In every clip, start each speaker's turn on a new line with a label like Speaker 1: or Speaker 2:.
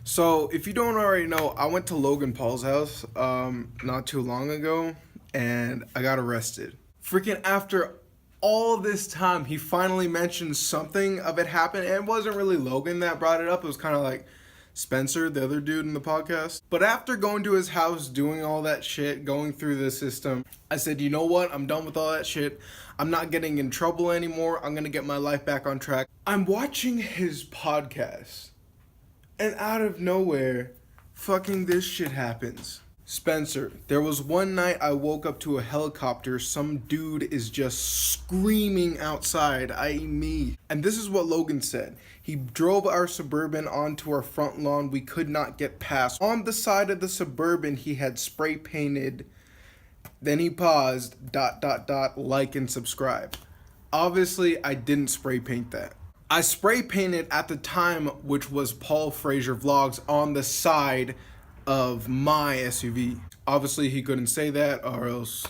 Speaker 1: So, if you don't already know, I went to Logan Paul's house not too long ago, and I got arrested. Freaking after all this time, he finally mentioned something of it happened, and it wasn't really Logan that brought it up. It was kind of like Spencer, the other dude in the podcast. But after going to his house, doing all that shit, going through the system, I said, you know what? I'm done with all that shit. I'm not getting in trouble anymore. I'm going to get my life back on track. I'm watching his podcast. And out of nowhere, fucking this shit happens. Spencer, there was one night I woke up to a helicopter. Some dude is just screaming outside, i.e. me. And this is what Logan said. He drove our Suburban onto our front lawn. We could not get past. On the side of the Suburban, he had spray painted. Then he paused, ... like and subscribe. Obviously, I didn't spray paint that. I spray painted at the time, which was Paul Frazier Vlogs, on the side of my SUV. Obviously, he couldn't say that, or else,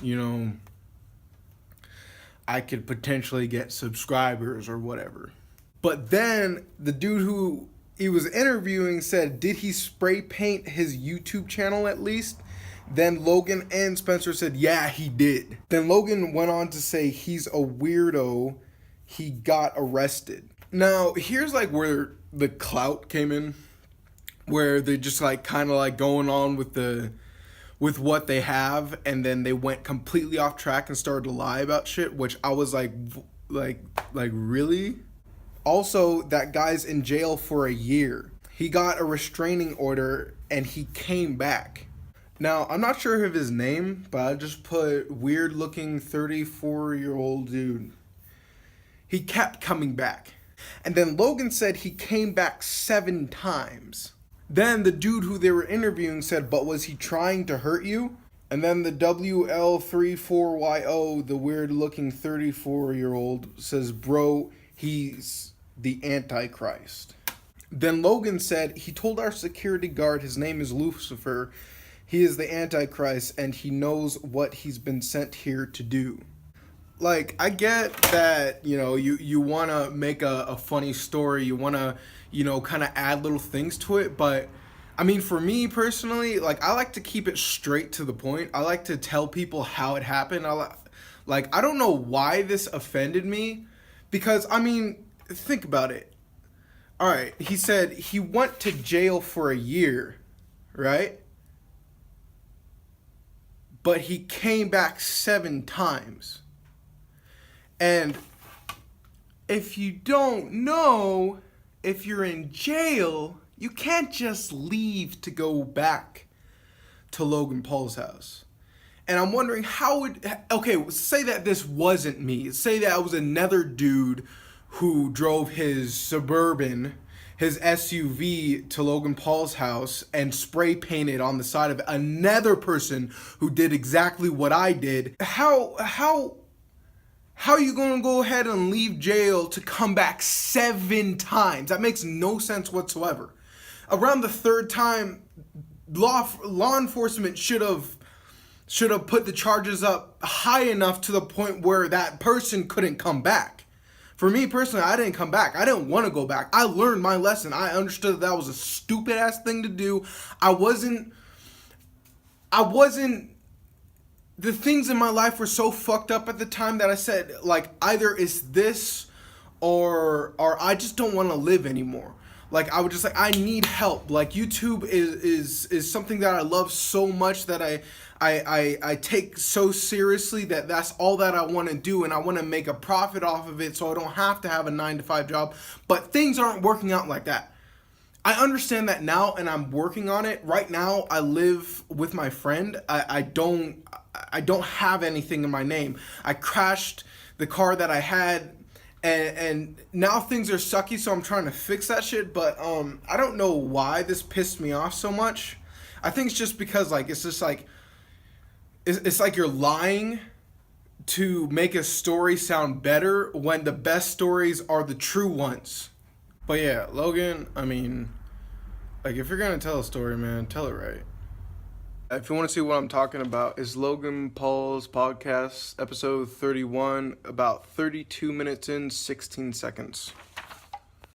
Speaker 1: I could potentially get subscribers or whatever. But then the dude who he was interviewing said, did he spray paint his YouTube channel at least? Then Logan and Spencer said, yeah, he did. Then Logan went on to say he's a weirdo. He got arrested. Now, here's like where the clout came in, where they just like kind of like going on with what they have, and then they went completely off track and started to lie about shit, which I was like really? Also, that guy's in jail for a year. He got a restraining order and he came back. Now, I'm not sure of his name, but I just put weird looking 34-year-old dude. He kept coming back. And then Logan said he came back 7 times. Then the dude who they were interviewing said, but was he trying to hurt you? And then the WL34YO, the weird looking 34-year-old, says, bro, he's the Antichrist. Then Logan said, he told our security guard his name is Lucifer. He is the Antichrist and he knows what he's been sent here to do. Like, I get that, you want to make a funny story. You want to, kind of add little things to it. But, I mean, for me personally, like, I like to keep it straight to the point. I like to tell people how it happened. I don't know why this offended me. Because, I mean, think about it. All right, he said he went to jail for a year, right? But he came back 7 times. And if you don't know, if you're in jail, you can't just leave to go back to Logan Paul's house. And I'm wondering say that this wasn't me. Say that I was another dude who drove his Suburban, his SUV, to Logan Paul's house and spray painted on the side of it. Another person who did exactly what I did. How are you going to go ahead and leave jail to come back 7 times? That makes no sense whatsoever. Around the 3rd time, law enforcement should have put the charges up high enough to the point where that person couldn't come back. For me personally, I didn't come back. I didn't want to go back. I learned my lesson. I understood that was a stupid ass thing to do. The things in my life were so fucked up at the time that I said, like, either it's this or I just don't want to live anymore. Like, I would just like, I need help. Like, YouTube is something that I love so much that I take so seriously that that's all that I want to do, and I want to make a profit off of it so I don't have to have a 9-to-5 job. But things aren't working out like that. I understand that now, and I'm working on it. Right now, I live with my friend. I don't have anything in my name. I crashed the car that I had, and now things are sucky, so I'm trying to fix that shit. But I don't know why this pissed me off so much. I think it's just because it's like you're lying to make a story sound better when the best stories are the true ones. But yeah, Logan, I mean, like, if you're gonna tell a story, man, tell it right. If you want to see what I'm talking about, is Logan Paul's podcast, episode 31, about 32 minutes in, 16 seconds.